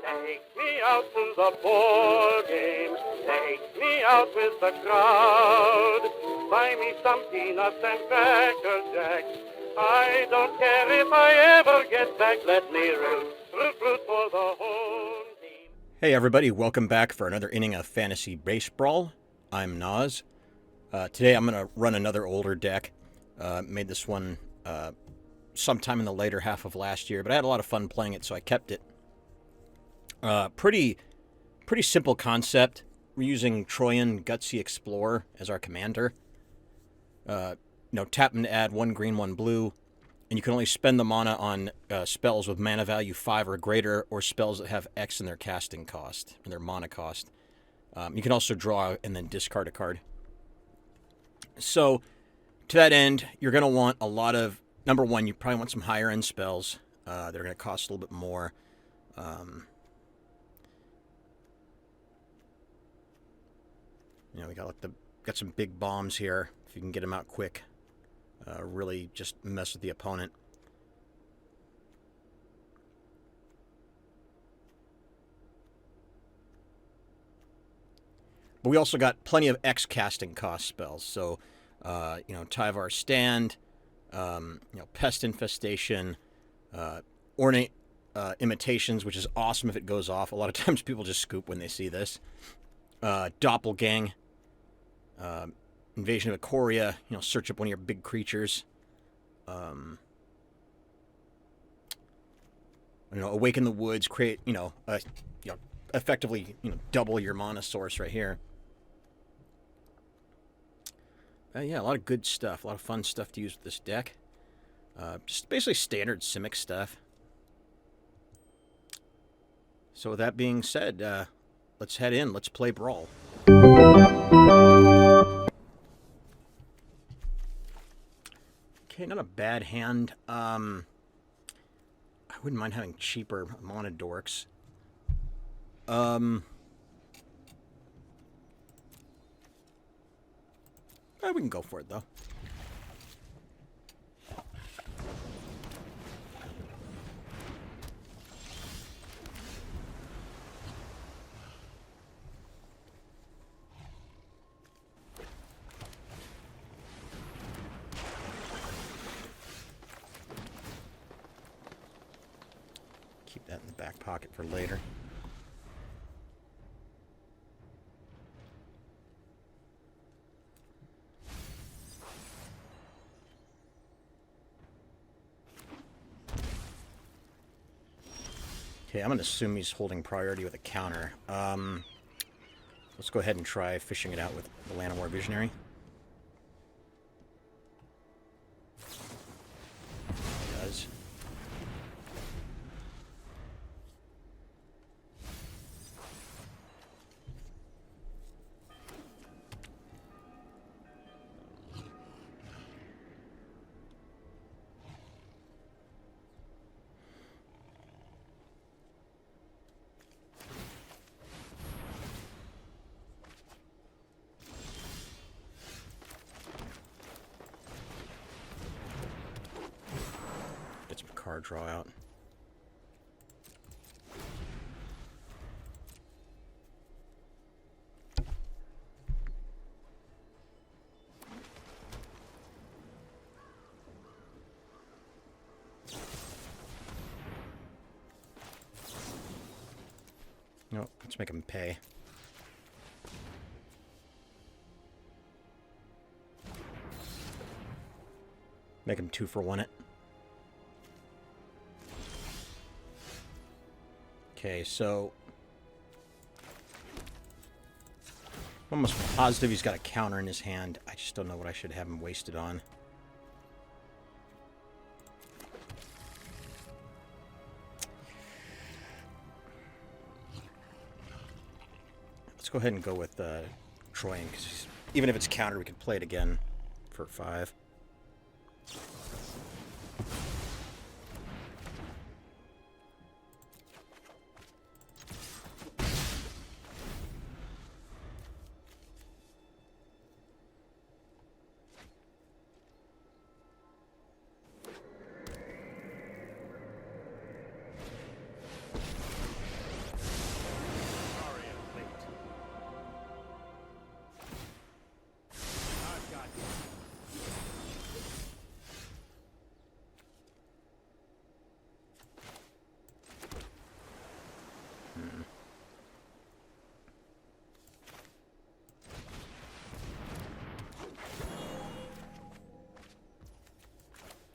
Take me out to the ball game. Take me out with the crowd. Buy me some peanuts and Cracker Jack. I don't care if I ever get back. Let me root for the home team. Hey everybody, welcome back for another inning of Fantasy Basebrawl. I'm Nas. Today I'm going to run another older deck. Made this one sometime in the later half of last year, but I had a lot of fun playing it, so I kept it. Pretty simple concept. We're using Troyan Gutsy Explorer as our commander. Tap him to add 1 green, 1 blue, and you can only spend the mana on spells with mana value 5 or greater, or spells that have X in their casting cost, in their mana cost. You can also draw and then discard a card. So, to that end, you're going to want a lot of... Number one, you probably want some higher-end spells. They're going to cost a little bit more. We got some big bombs here. If you can get them out quick, really just mess with the opponent. But we also got plenty of X casting cost spells. So, Tyvar Stand, Pest Infestation, Ornate Imitations, which is awesome if it goes off. A lot of times people just scoop when they see this. Doppelgang, Invasion of Ikoria, search up one of your big creatures. Awaken the Woods, create, effectively, double your mana source right here. Yeah, a lot of good stuff, a lot of fun stuff to use with this deck. Just basically standard Simic stuff. So with that being said, let's head in. Let's play Brawl. Okay, not a bad hand. I wouldn't mind having cheaper mana dorks. We can go for it, though. Keep that in the back pocket for later. Okay, I'm going to assume he's holding priority with a counter. Let's go ahead and try fishing it out with the Llanowar Visionary. It does. Get some card draw out. No, let's make him pay. Make him 2 for 1 it. Okay, so I'm almost positive he's got a counter in his hand. I just don't know what I should have him wasted on. Let's go ahead and go with Troyan, because even if it's counter, we can play it again for 5.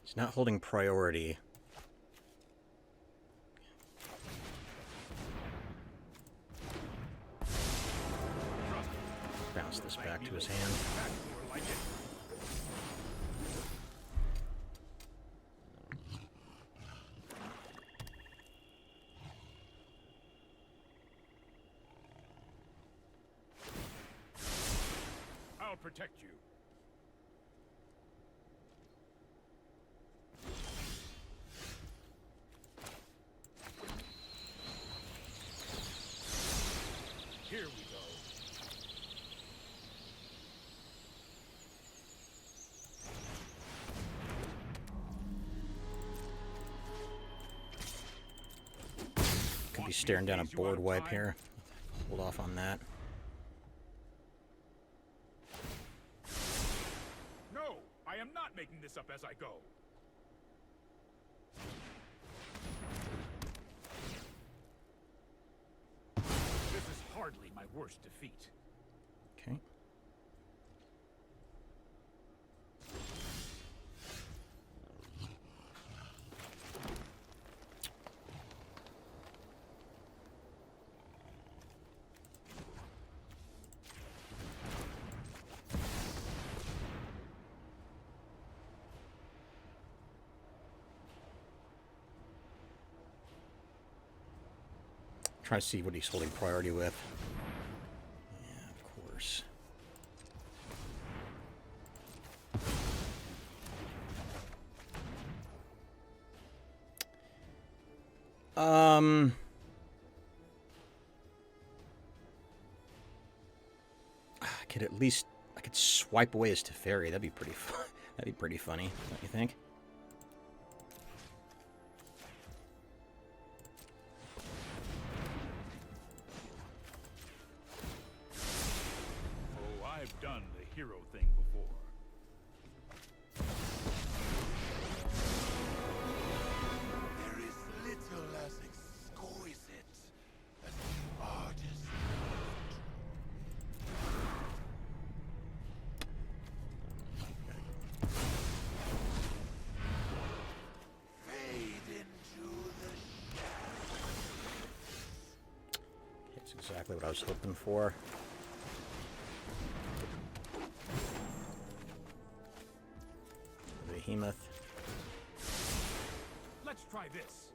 He's not holding priority. Bounce this back to his hand. I'll protect you. Here we go. Could be staring down a board wipe here. Hold off on that. No, I am not making this up as I go. This is hardly my worst defeat. Okay. Trying to see what he's holding priority with. Yeah, of course. I could swipe away his Teferi. That'd be pretty fun. That'd be pretty funny, don't you think? Oh, I've done the hero thing before. There is little as exquisite as the artist. Fade into the That's exactly what I was hoping for. Behemoth. Let's try this.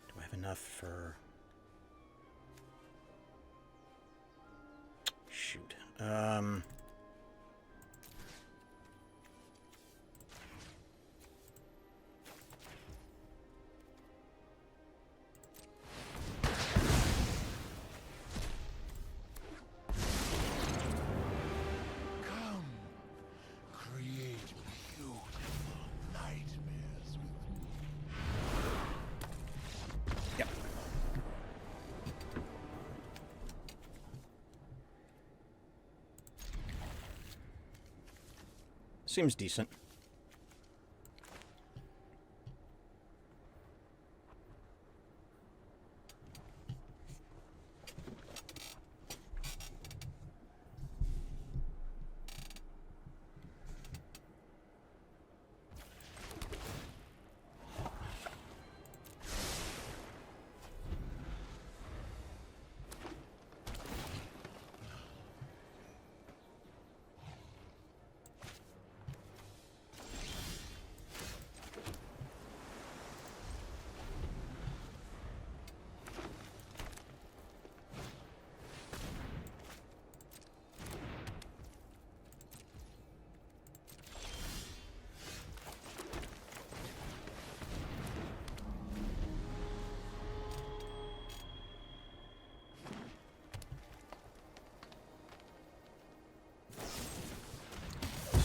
Do I have enough for... Shoot. come, create beautiful nightmares with me. Yep. Seems decent.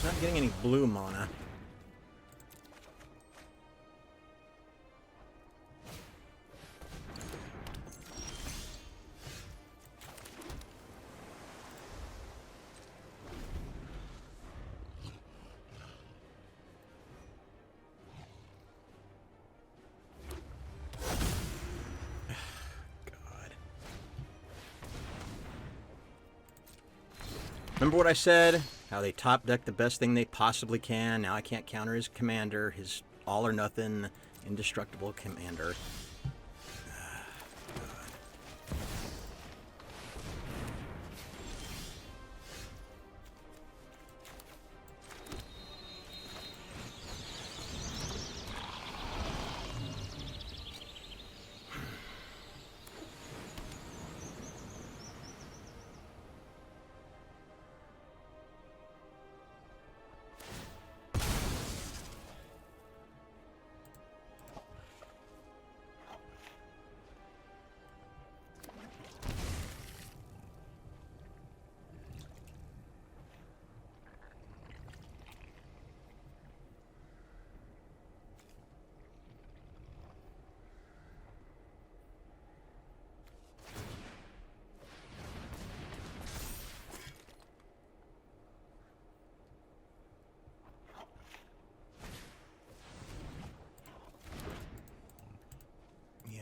It's not getting any blue mana. Remember what I said? How they top deck the best thing they possibly can. Now I can't counter his commander, his all or nothing, indestructible commander.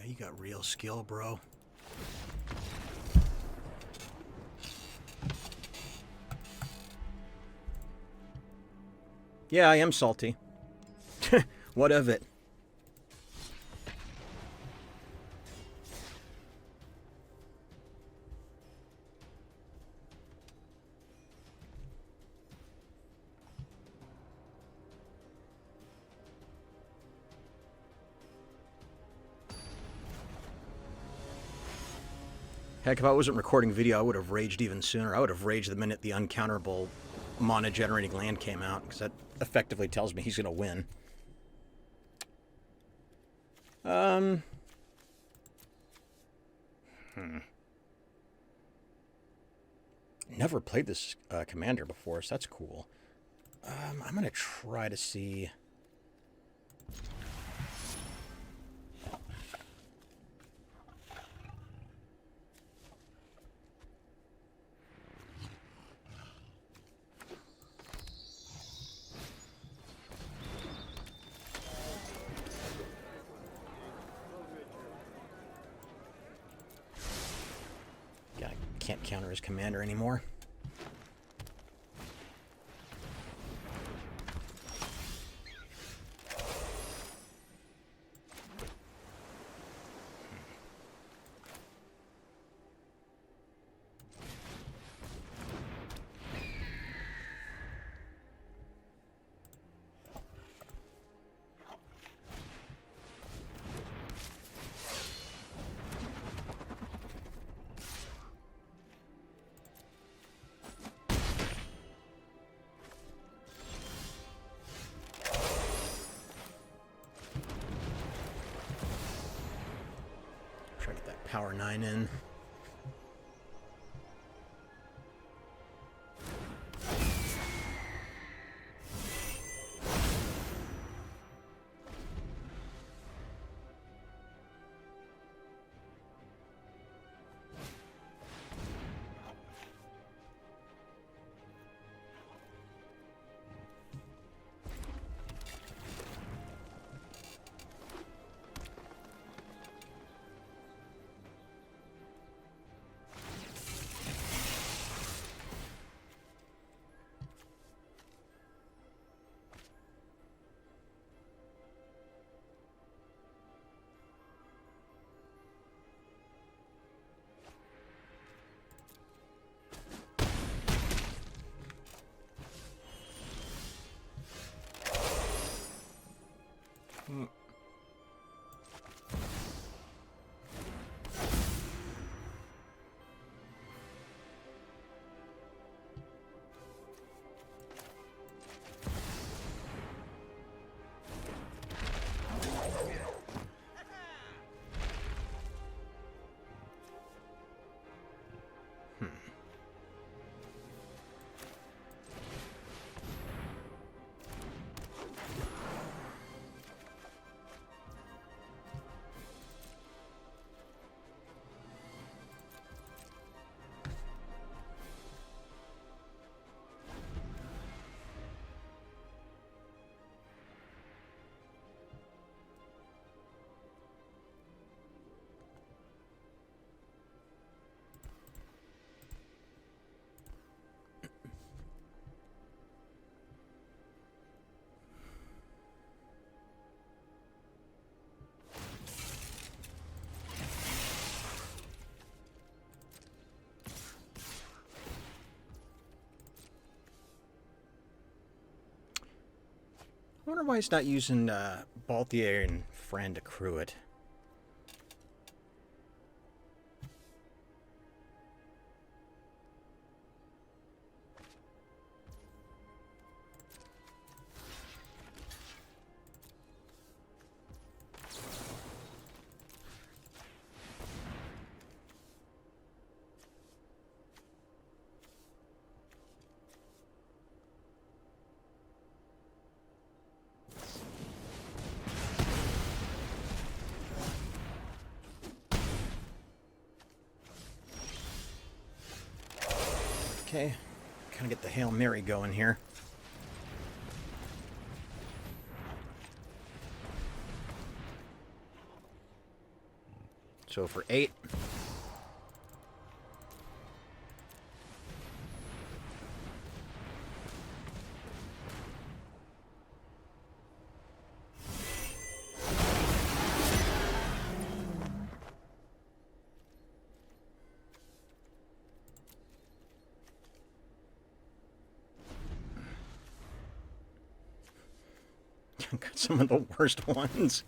You got real skill, bro. Yeah, I am salty. What of it? Heck, if I wasn't recording video, I would have raged even sooner. I would have raged the minute the uncounterable mana-generating land came out, because that effectively tells me he's going to win. Never played this commander before, so that's cool. I'm going to try to see... Can't counter his commander anymore. Try to get that power 9 in. wonder why he's not using Balthier and Fran to crew it. Okay, kind of get the Hail Mary going here. So for 8. Got some of the worst ones.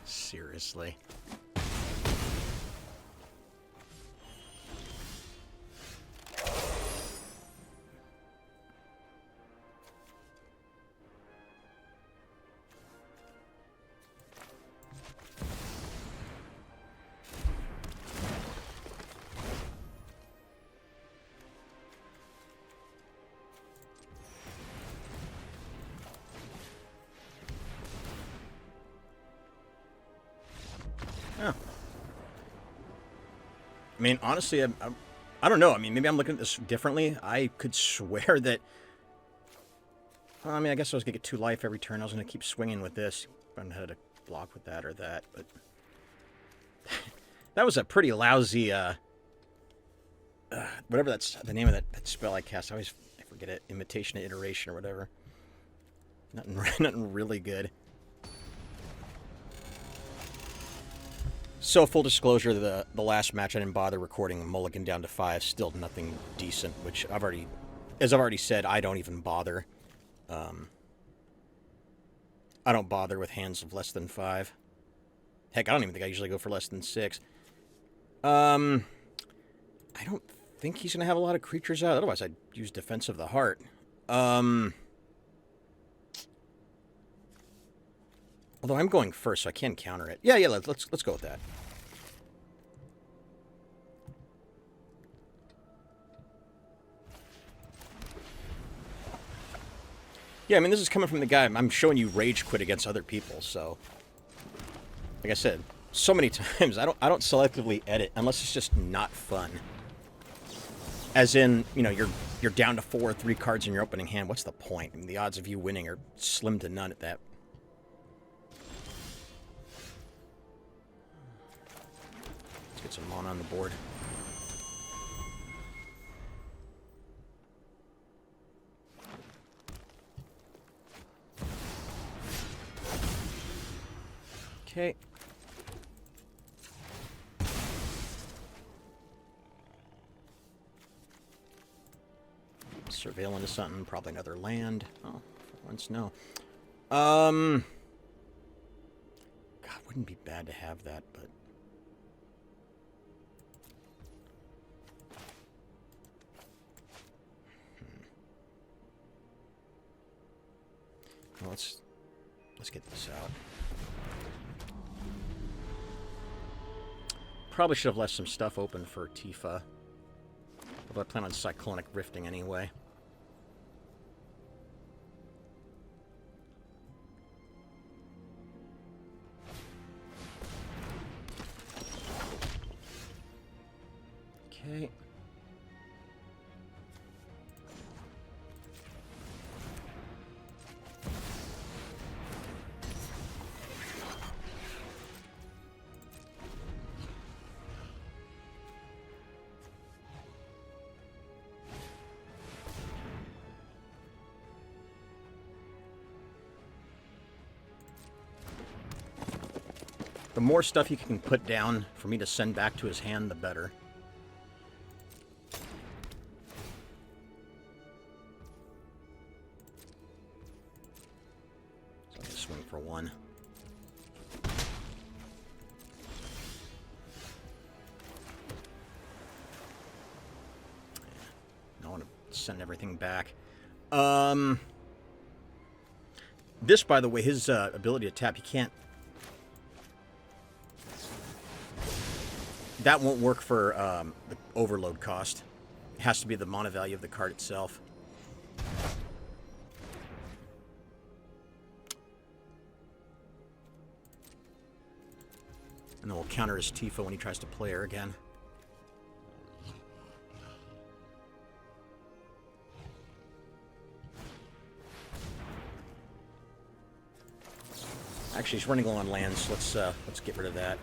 Seriously. Oh. I mean, honestly, I don't know. I mean, maybe I'm looking at this differently. I could swear that... Well, I mean, I guess I was going to get 2 life every turn. I was going to keep swinging with this. I don't know how to block with that or that, but... that was a pretty lousy, whatever that's the name of that spell I cast. I forget it. Imitation of Iteration or whatever. Nothing really good. So, full disclosure, the last match I didn't bother recording Mulligan down to 5. Still nothing decent, which as I've already said, I don't even bother. I don't bother with hands of less than 5. Heck, I don't even think I usually go for less than 6. I don't think he's going to have a lot of creatures out. Otherwise, I'd use Defense of the Heart. Although I'm going first, so I can counter it. Yeah, let's go with that. Yeah, I mean, this is coming from the guy. I'm showing you rage quit against other people, so... Like I said, so many times, I don't selectively edit unless it's just not fun. As in, you know, you're down to 4 or 3 cards in your opening hand. What's the point? I mean, the odds of you winning are slim to none at that. Let's get some mana on the board. Okay. Surveil into something, probably another land. Oh, for once, no. God, wouldn't be bad to have that, but... Well, let's get this out. Probably should have left some stuff open for Tifa. Although I plan on Cyclonic Rifting anyway. Okay. The more stuff he can put down for me to send back to his hand, the better. So I'm going to swing for one. I want to send everything back. This, by the way, his ability to tap, you can't... That won't work for the overload cost. It has to be the mana value of the card itself. And then we'll counter his Tifa when he tries to play her again. Actually, he's running low on lands. Let's get rid of that.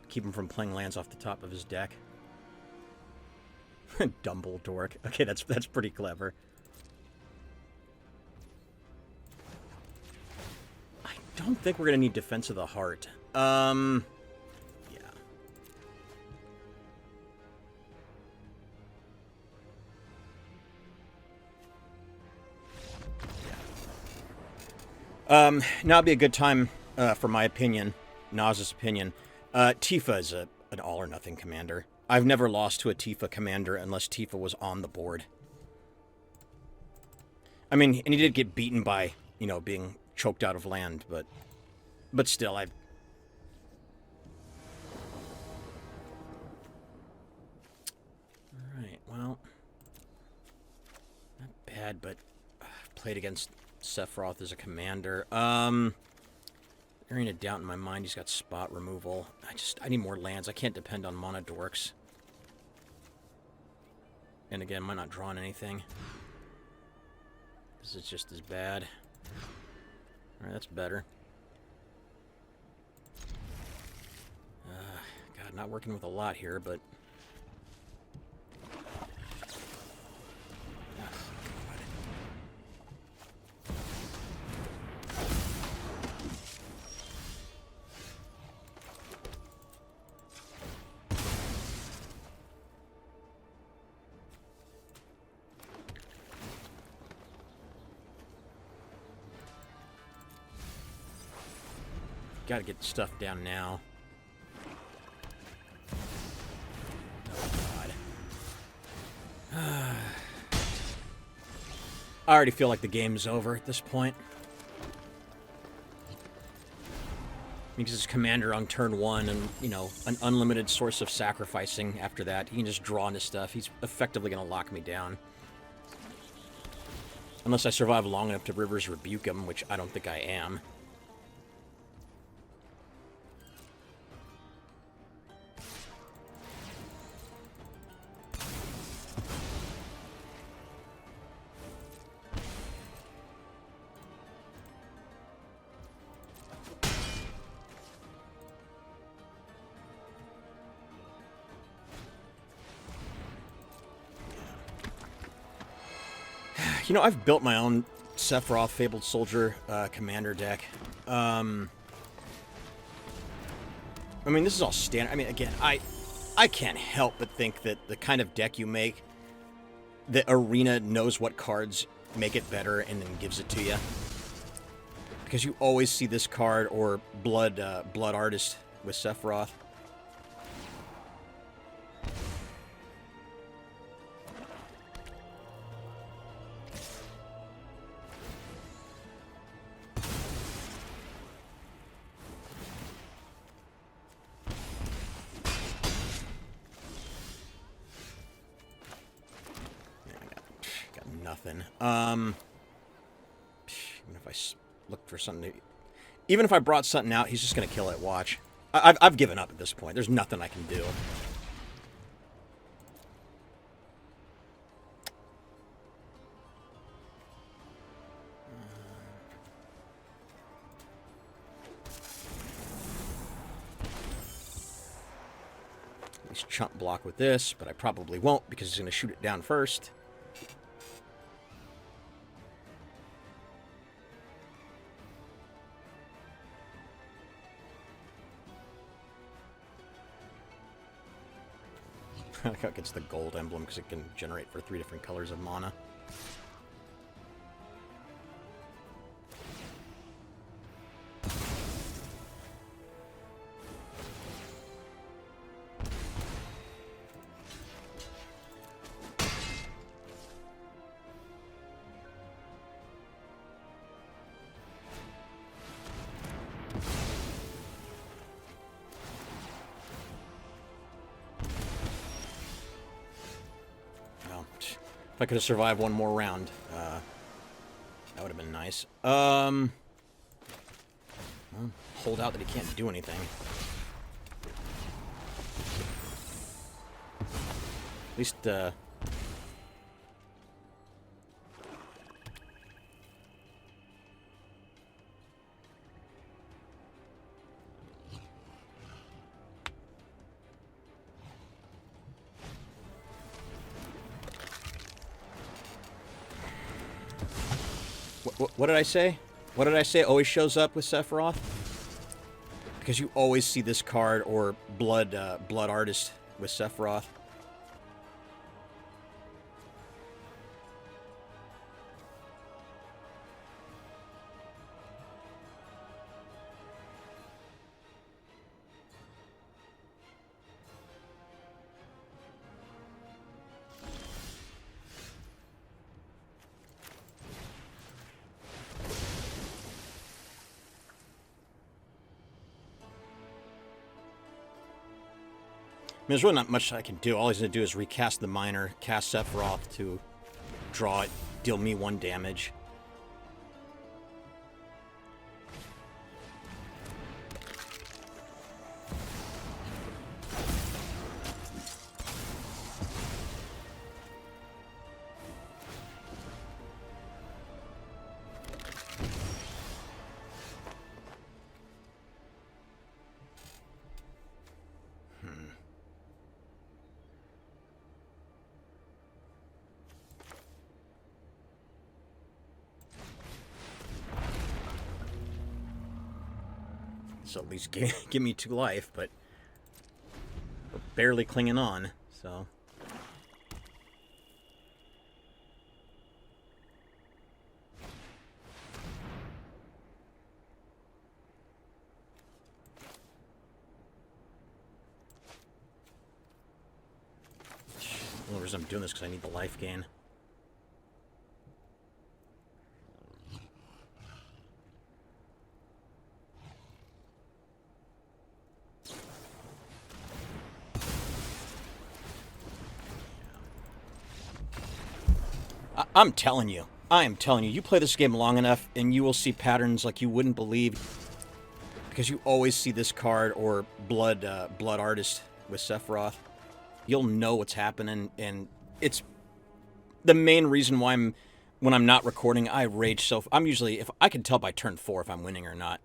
Keep him from playing lands off the top of his deck. Dumble dork. Okay, that's pretty clever. I don't think we're gonna need Defense of the Heart. Yeah. Now would be a good time, for my opinion, Naz's opinion. Tifa is an all-or-nothing commander. I've never lost to a Tifa commander unless Tifa was on the board. I mean, and he did get beaten by, you know, being choked out of land, but still, Alright, well, not bad, but played against Sephiroth as a commander. There ain't a doubt in my mind he's got spot removal. I need more lands. I can't depend on mana dorks. And again, might not drawing anything. This is just as bad. Alright, that's better. God, not working with a lot here, but... Gotta get stuff down now. Oh, God. I already feel like the game's over at this point. Because his commander on turn 1 and, you know, an unlimited source of sacrificing after that. He can just draw into stuff. He's effectively going to lock me down. Unless I survive long enough to River's Rebuke him, which I don't think I am. You know, I've built my own Sephiroth Fabled Soldier commander deck. I mean, this is all standard. I mean, again, I can't help but think that the kind of deck you make, the arena knows what cards make it better and then gives it to you. Because you always see this card or Blood Artist with Sephiroth. Even if I looked for something to... Even if I brought something out, he's just going to kill it, watch. I've given up at this point. There's nothing I can do. least chump block with this, but I probably won't because he's going to shoot it down first. I like how it gets the gold emblem because it can generate for 3 different colors of mana. If I could have survived one more round, that would have been nice. Well, hold out that he can't do anything. At least, what did I say? What did I say always shows up with Sephiroth? Because you always see this card or Blood Artist with Sephiroth. I mean, there's really not much I can do. All he's going to do is recast the Miner, cast Sephiroth to draw it, deal me 1 damage. So at least give me 2 life, but we're barely clinging on, so. The only reason I'm doing this is because I need the life gain. I'm telling you, you play this game long enough and you will see patterns like you wouldn't believe because you always see this card or Blood Artist with Sephiroth. You'll know what's happening, and it's the main reason why when I'm not recording, I rage so... I'm usually... if I can tell by turn 4 if I'm winning or not,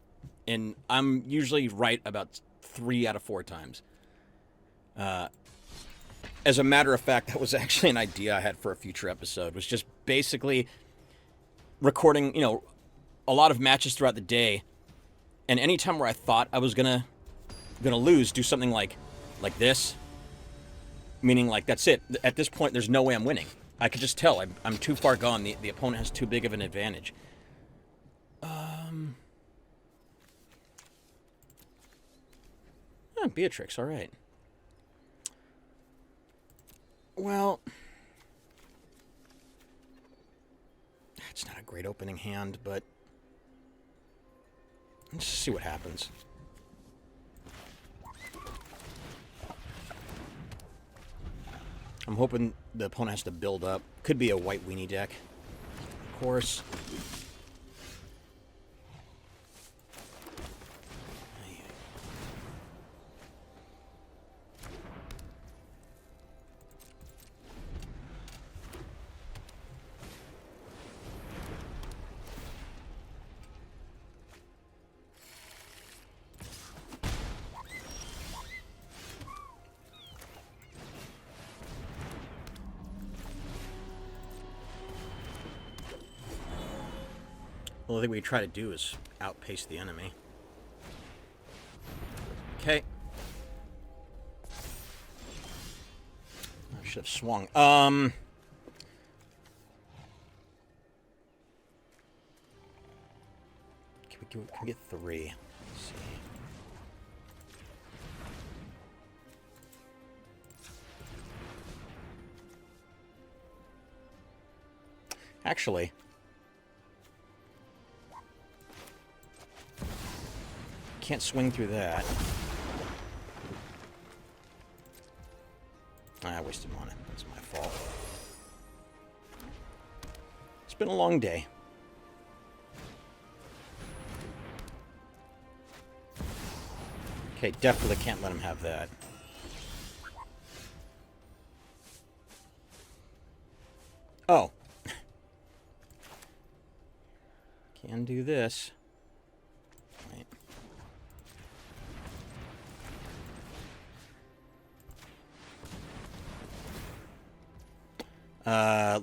and I'm usually right about 3 out of 4 times. As a matter of fact, that was actually an idea I had for a future episode, was just basically recording, you know, a lot of matches throughout the day, and any time where I thought I was gonna lose, do something like this, meaning like that's it. At this point, there's no way I'm winning. I could just tell I'm too far gone. The opponent has too big of an advantage. Beatrix, all right. Well, it's not a great opening hand, but let's see what happens. I'm hoping the opponent has to build up. Could be a white weenie deck, of course. The only thing we try to do is outpace the enemy. Okay. I should have swung. Can we get 3? Let's see. Actually, can't swing through that. I wasted mana. That's my fault. It's been a long day. Okay, definitely can't let him have that. Oh. Can do this. Right.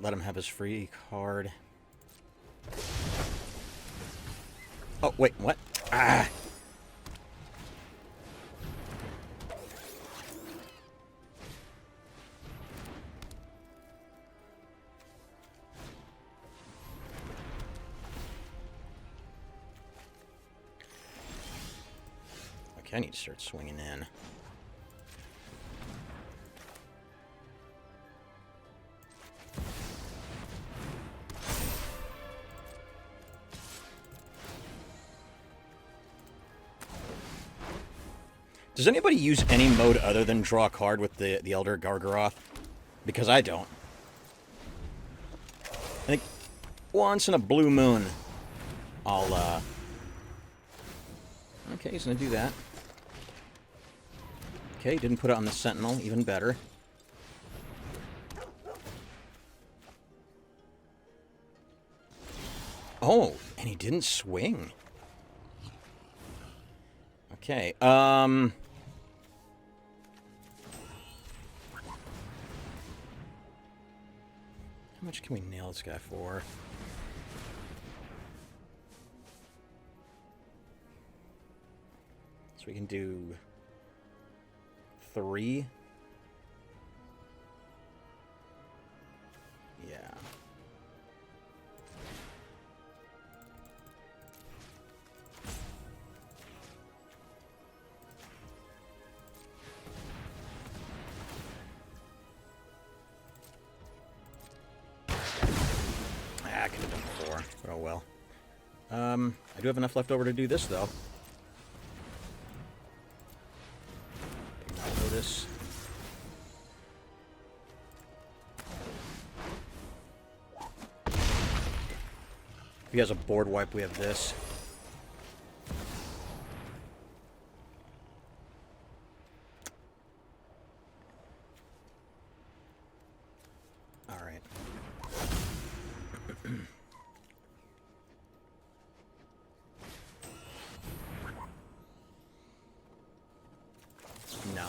Let him have his free card. Oh, wait, what? Ah! Okay, I need to start swinging in. Does anybody use any mode other than draw a card with the Elder Gargaroth? Because I don't. I think once in a blue moon, I'll, Okay, he's gonna do that. Okay, didn't put it on the Sentinel, even better. Oh, and he didn't swing. Okay, how much can we nail this guy for? So we can do 3. Yeah. I could have done 4, but oh well. I do have enough left over to do this, though. Notice. If he has a board wipe, we have this. All right. No.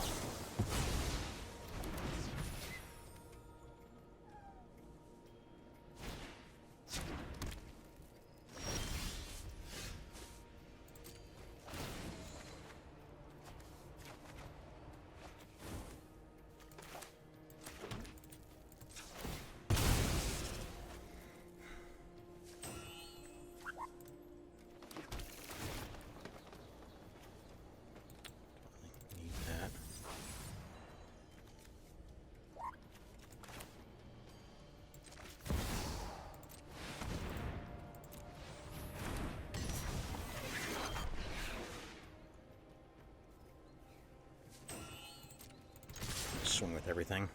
Need that. Swing with everything.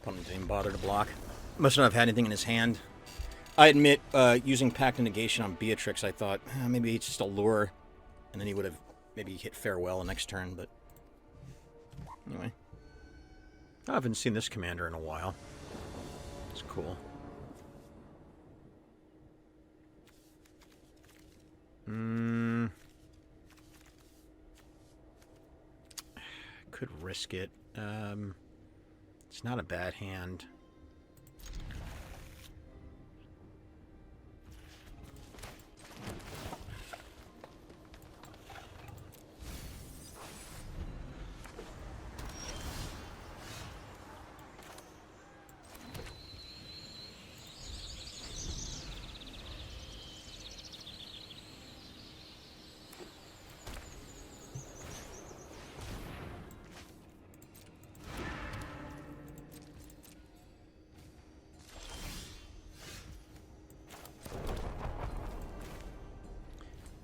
Opponent didn't even bother to block. Must not have had anything in his hand. I admit, using Pact of Negation on Beatrix, I thought maybe it's just a lure, and then he would have maybe hit Farewell next turn, but anyway. I haven't seen this commander in a while. It's cool. Could risk it. It's not a bad hand.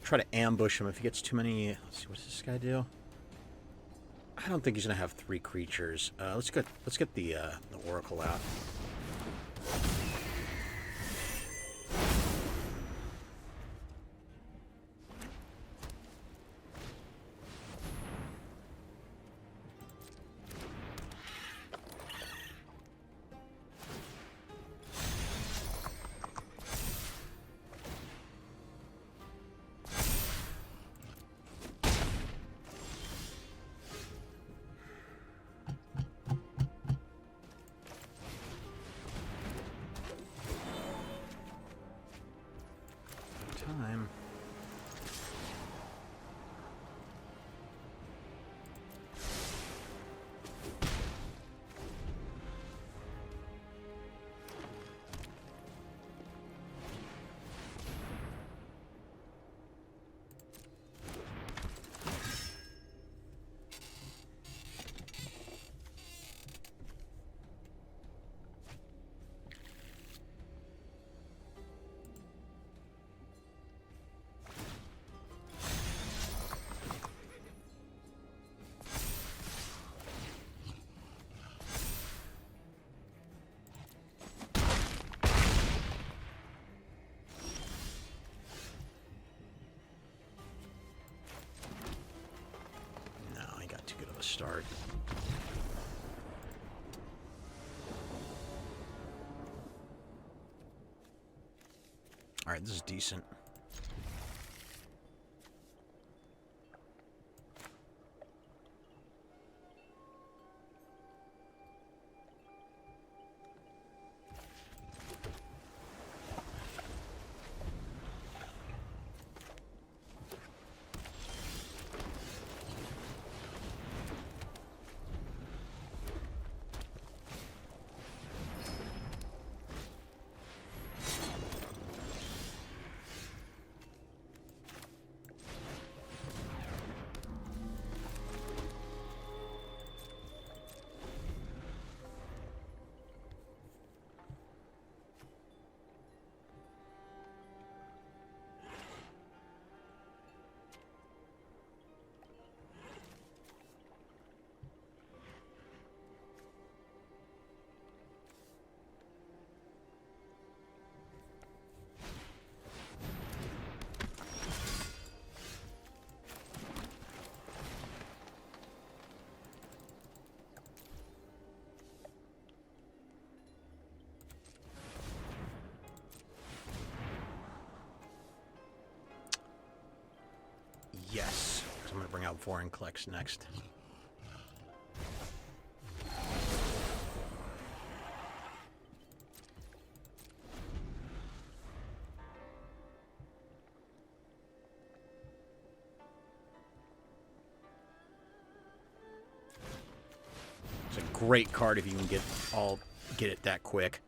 Try to ambush him if he gets too many. Let's see, what's this guy do? I don't think he's gonna have 3 creatures. Let's get the Oracle out. Time. Too good of a start. All right, this is decent. Yes, because I'm going to bring out Vorinclex next. It's a great card if you can get it that quick.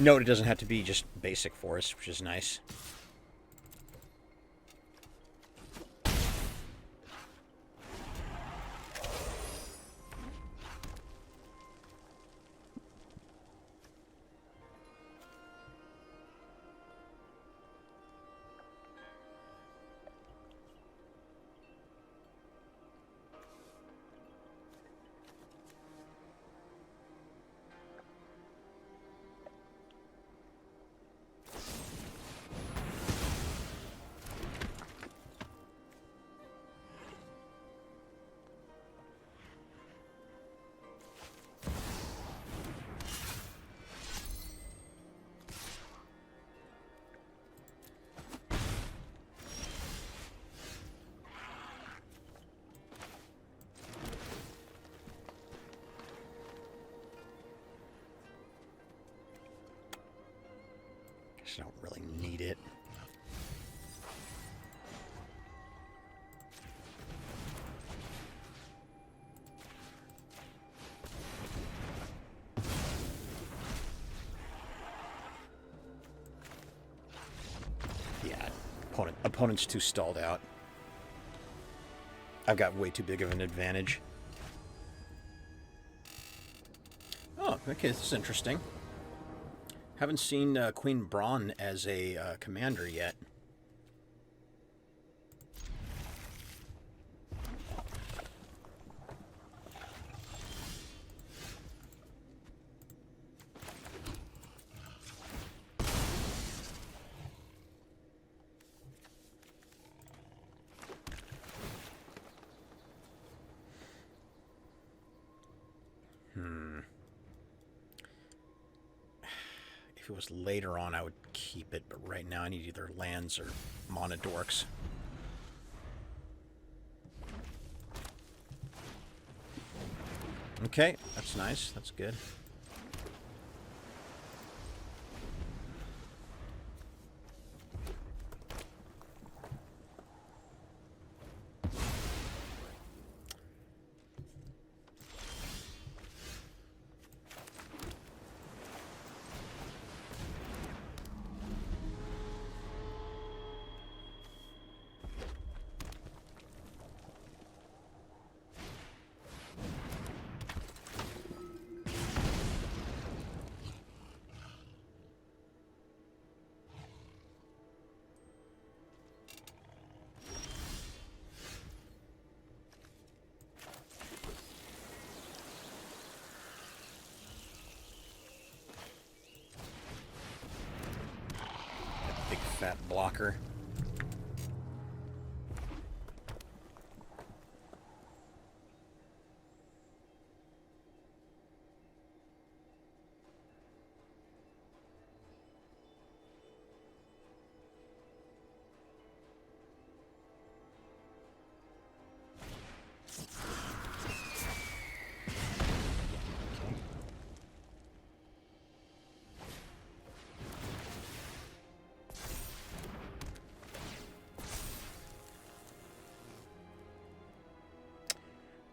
Note it doesn't have to be just basic forest, which is nice. Just don't really need it. Yeah, opponent's too stalled out. I've got way too big of an advantage. Oh, okay, this is interesting. Haven't seen Queen Braun as a commander yet. If it was later on, I would keep it, but right now I need either lands or mana dorks. Okay, that's nice. That's good. Big fat blocker.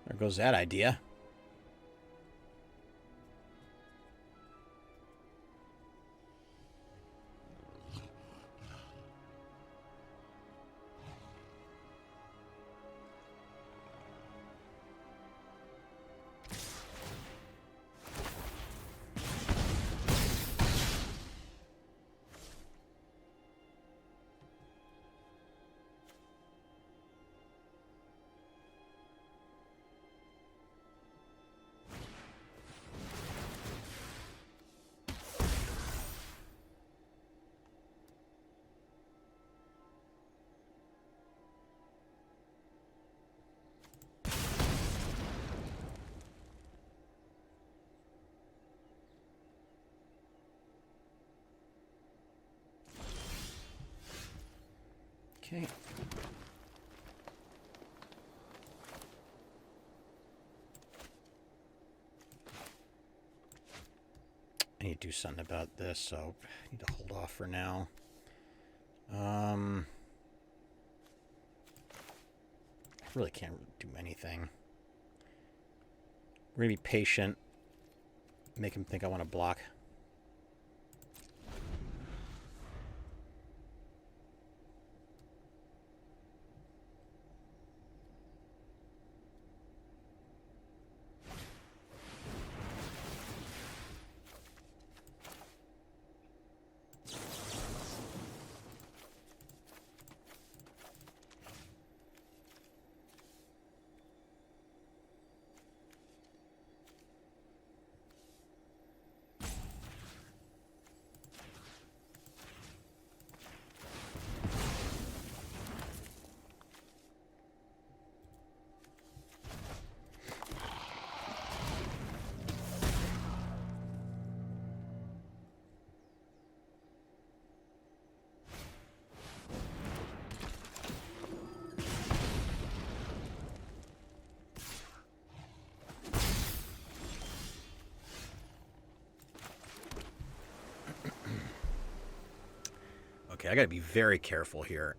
There goes that idea. Okay. I need to do something about this, so I need to hold off for now. I really can't do anything. We're gonna be patient. Make him think I want to block. Okay, I gotta be very careful here.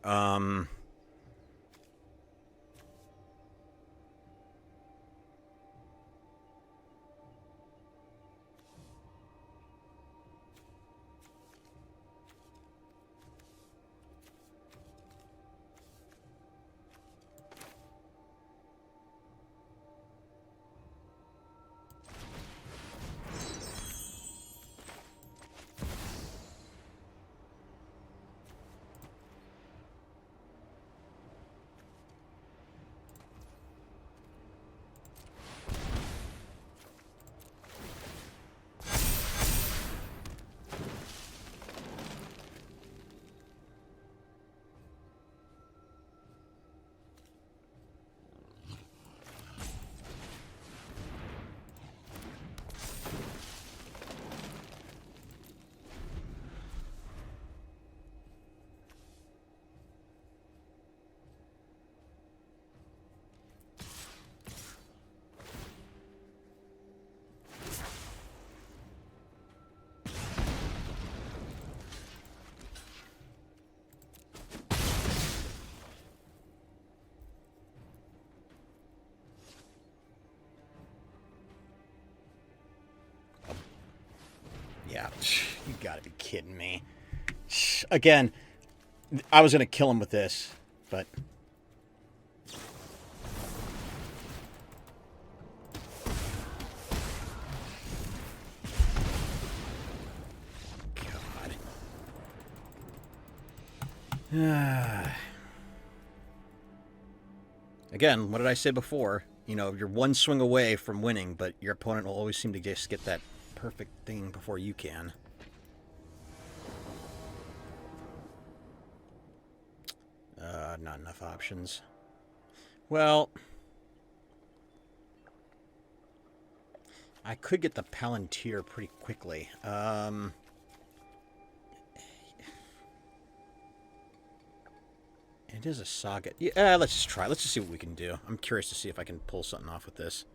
Yeah, you gotta be kidding me. Again, I was gonna kill him with this, but... God. Again, what did I say before? You know, you're one swing away from winning, but your opponent will always seem to just get that perfect thing before you can. Not enough options. Well, I could get the Palantir pretty quickly. It is a saga. Yeah, let's just try. Let's just see what we can do. I'm curious to see if I can pull something off with this.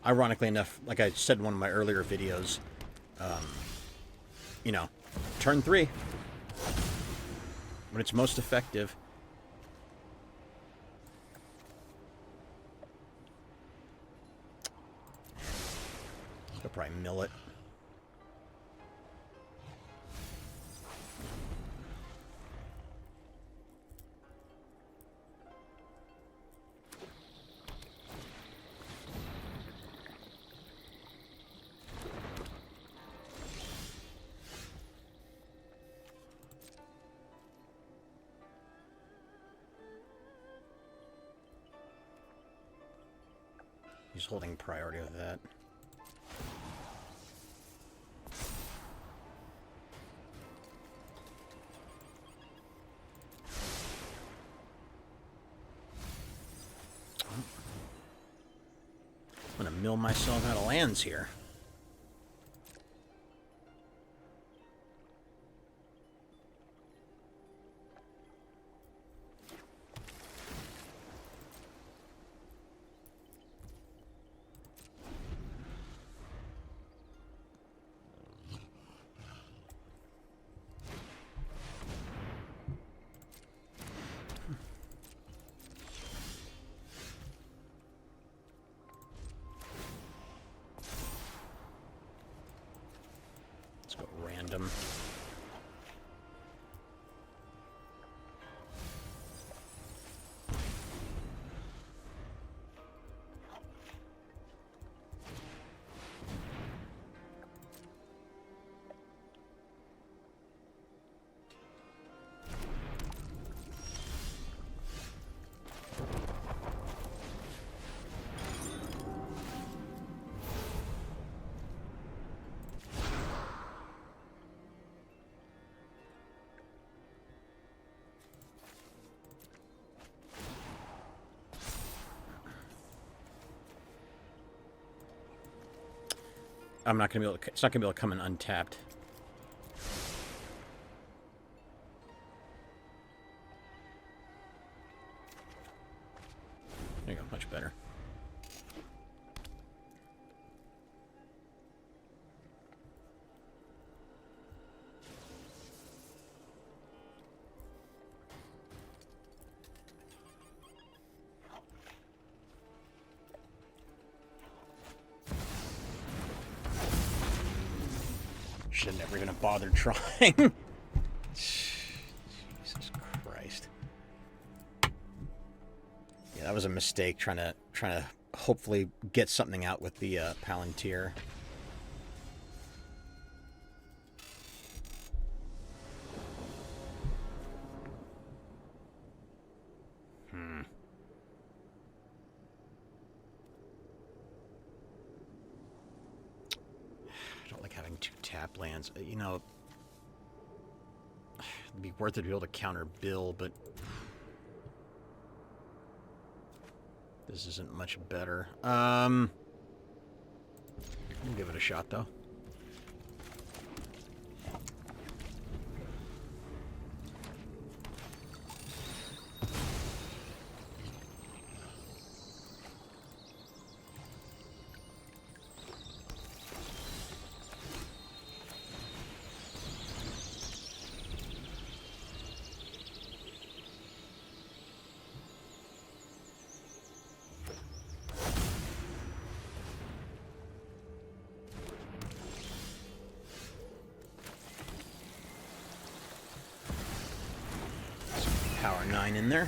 Ironically enough, like I said in one of my earlier videos, you know, turn 3, when it's most effective. I'll probably mill it. He's holding priority with that. I'm gonna mill myself out of lands here. Let's go random. I'm not gonna be able to. It's not gonna be able to come in untapped. There you go. Much better. Should have never even bothered trying. Jesus Christ. Yeah, that was a mistake trying to hopefully get something out with the Palantir. I don't like having 2 tap lands. You know, it'd be worth it to be able to counter Bill, but this isn't much better. We'll give it a shot, though. Power 9 in there.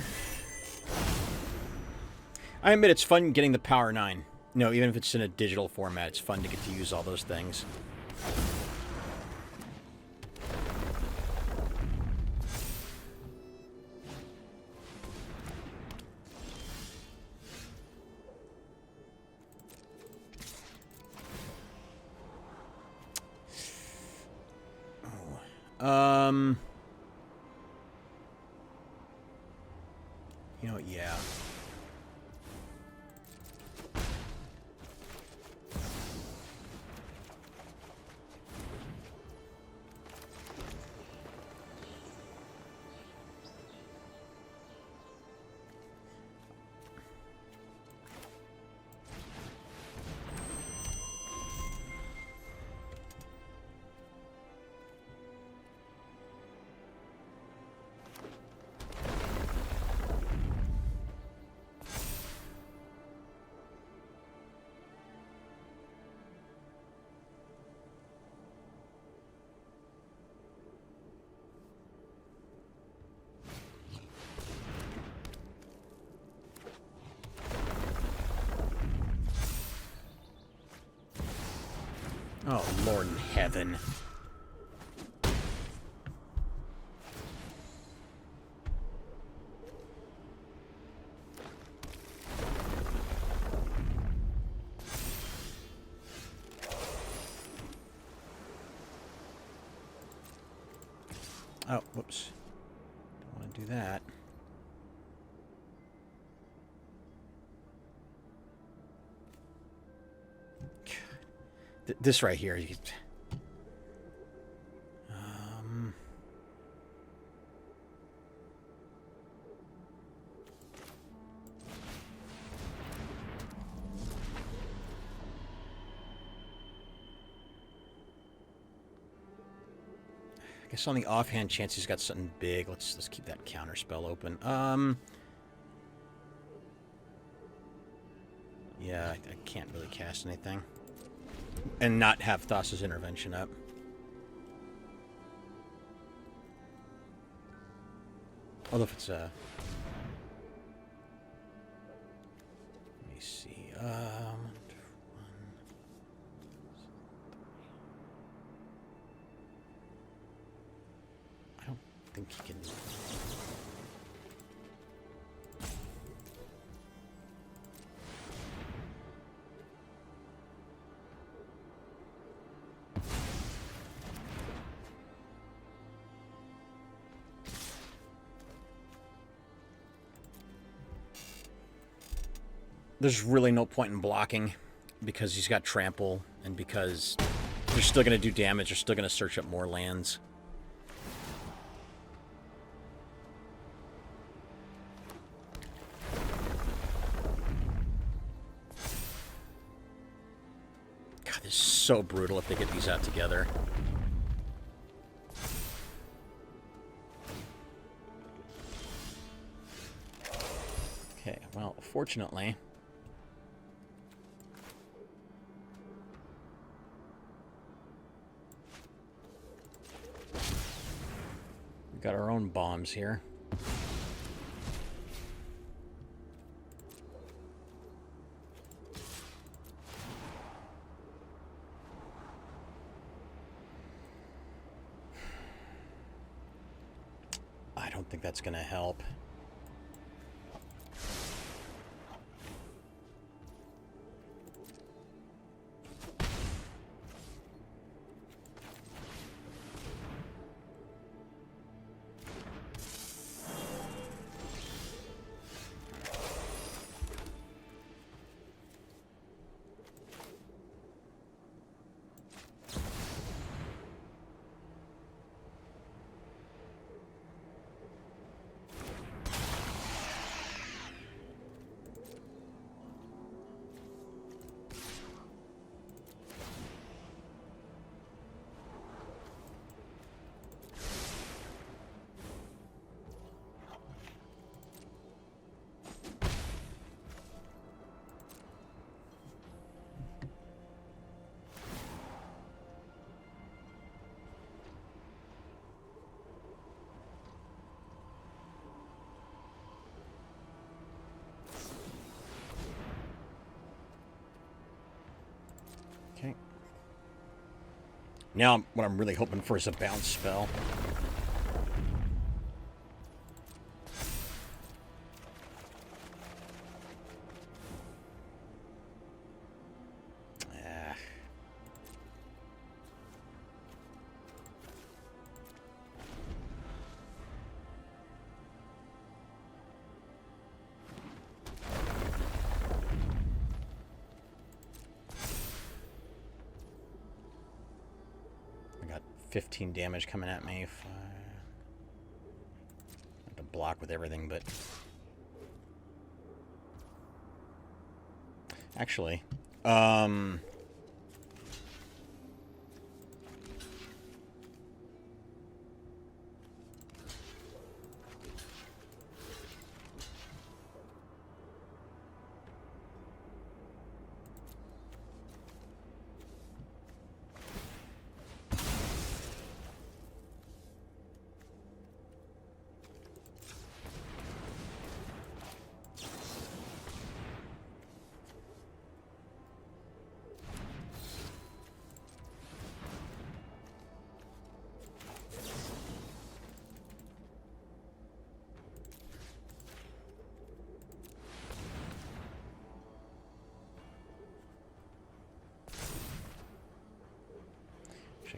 I admit it's fun getting the Power 9. No, even if it's in a digital format, it's fun to get to use all those things. Oh. You know what, yeah. Oh, Lord in heaven. Oh, whoops. Don't want to do that. This right here. I guess on the offhand chance he's got something big, let's keep that counter spell open. Yeah, I can't really cast anything. And not have Thassa's intervention up. Although if it's let me see. I don't think he can. There's really no point in blocking because he's got trample, and because they're still going to do damage, they're still going to search up more lands. God, this is so brutal if they get these out together. Okay, well, fortunately... we've got our own bombs here. I don't think that's going to help. Okay. Now, what I'm really hoping for is a bounce spell. Ah. I got 15 damage coming at me. I have to block with everything, but... Actually, I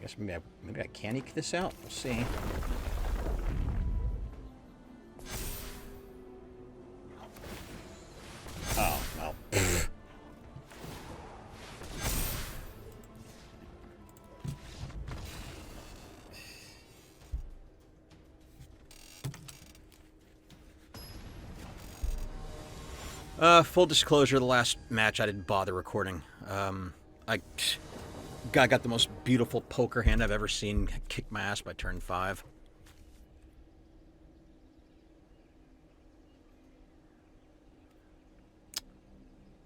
guess maybe I can eke this out. We'll see. Oh, well. Full disclosure, the last match I didn't bother recording. I got the most beautiful poker hand I've ever seen kick my ass by turn 5.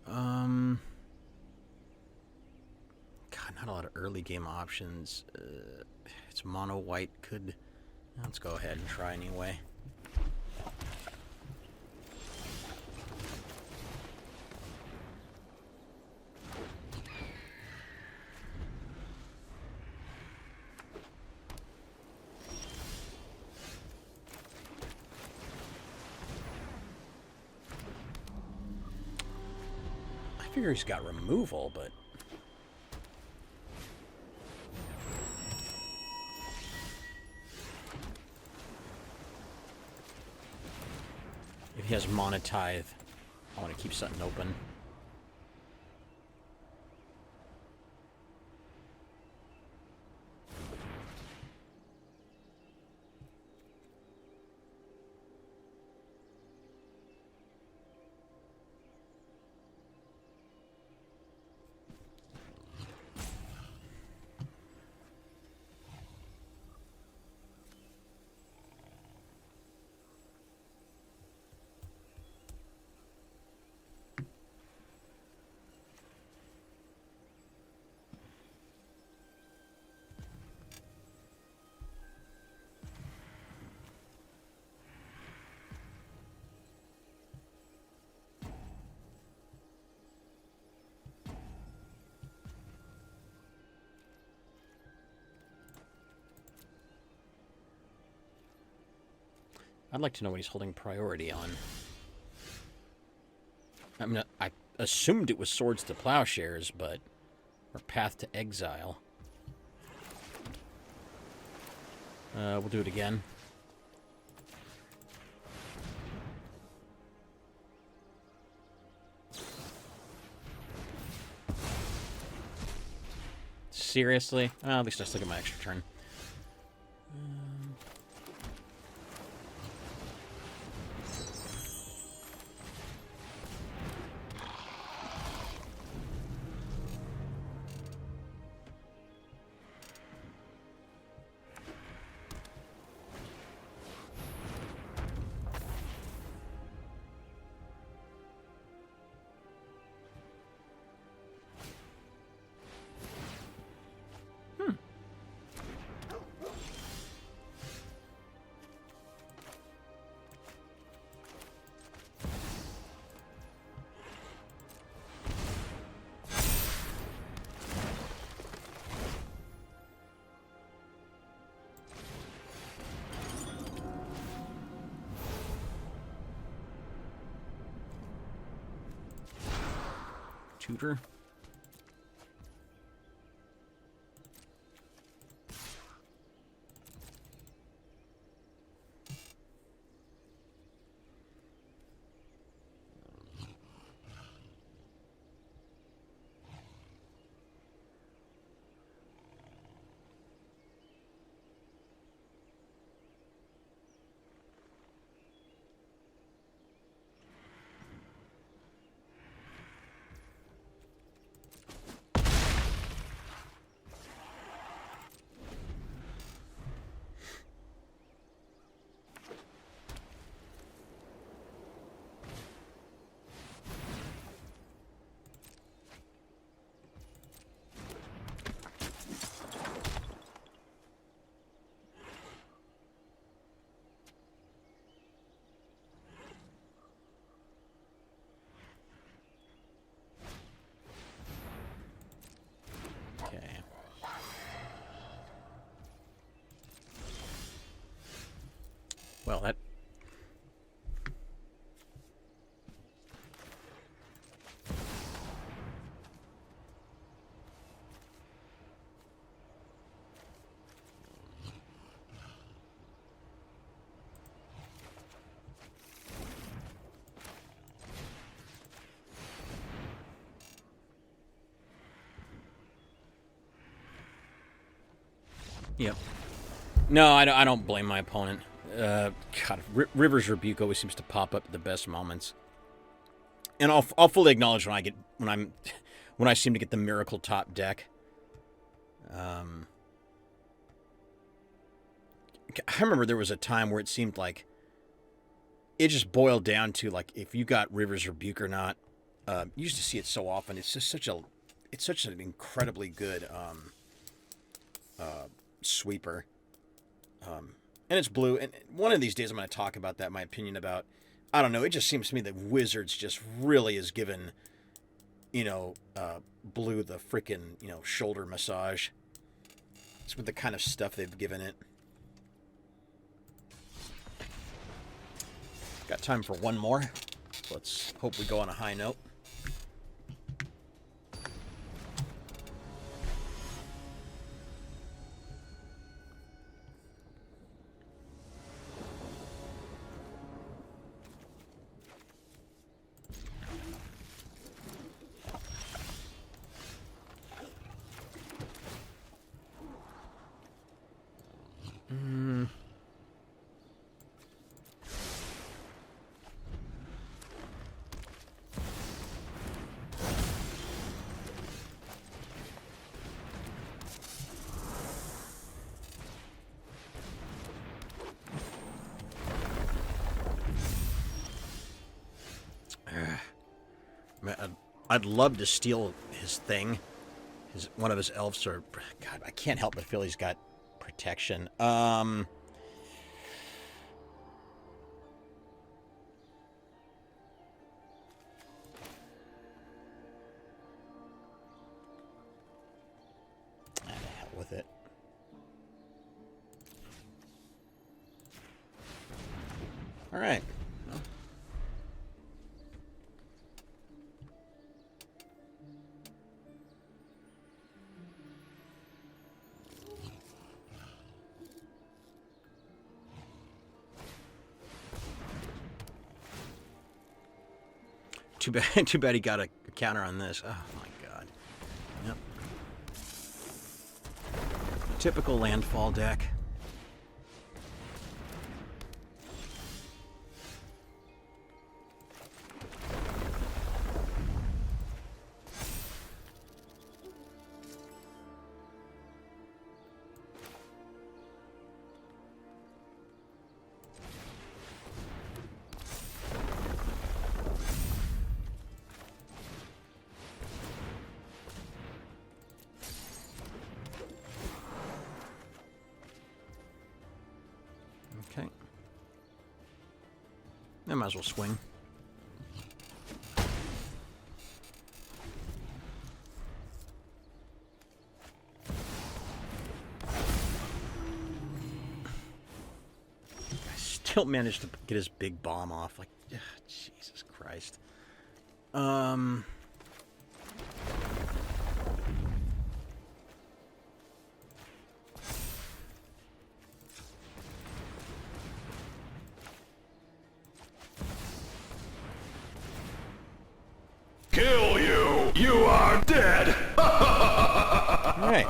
God, not a lot of early game options. It's mono white. Let's go ahead and try anyway. I figure he's got removal, but... if he has Monotithe, I want to keep something open. I'd like to know what he's holding priority on. I mean, I assumed it was Swords to Plowshares, but... Or Path to Exile. We'll do it again. Seriously? Well, at least I still get my extra turn. Tutor. Well, that... Yep. No, I don't blame my opponent. God, River's Rebuke always seems to pop up at the best moments, and I'll fully acknowledge when I seem to get the miracle top deck. I remember there was a time where it seemed like it just boiled down to like if you got River's Rebuke or not. You used to see it so often. It's just such an incredibly good sweeper. And it's blue. And one of these days I'm going to talk about that, my opinion about, I don't know, it just seems to me that Wizards just really has given, blue the freaking, shoulder massage. It's with the kind of stuff they've given it. Got time for one more. Let's hope we go on a high note. I'd love to steal his thing. One of his elves are... God, I can't help but feel he's got protection. I'd hell with it. All right. Too bad. Too bad he got a counter on this. Oh my god. Yep. Typical landfall deck. Okay. I might as well swing. I still managed to get his big bomb off. Like, Jesus Christ. Kill you! You are dead! All right.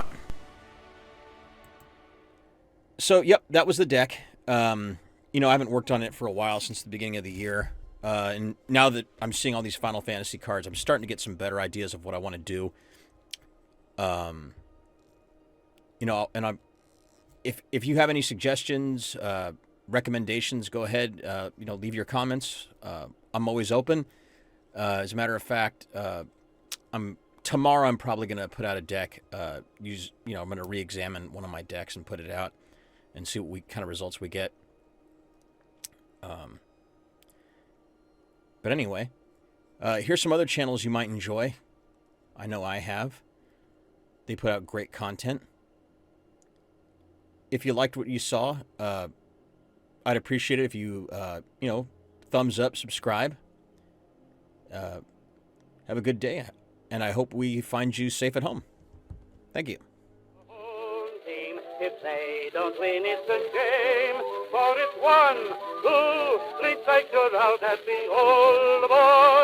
So, yep, that was the deck. You know, I haven't worked on it for a while, since the beginning of the year. And now that I'm seeing all these Final Fantasy cards, I'm starting to get some better ideas of what I want to do. You know, and if you have any suggestions, recommendations, go ahead. You know, leave your comments. I'm always open. As a matter of fact, tomorrow I'm probably going to put out a deck. I'm going to re-examine one of my decks and put it out and see what kind of results we get. But anyway, here's some other channels you might enjoy. I know I have. They put out great content. If you liked what you saw, I'd appreciate it if you, thumbs up, subscribe. Have a good day, and I hope we find you safe at home. Thank you. Home team, if they don't win, it's a shame. For it's 1, 2, 3 cycles out at the old boy.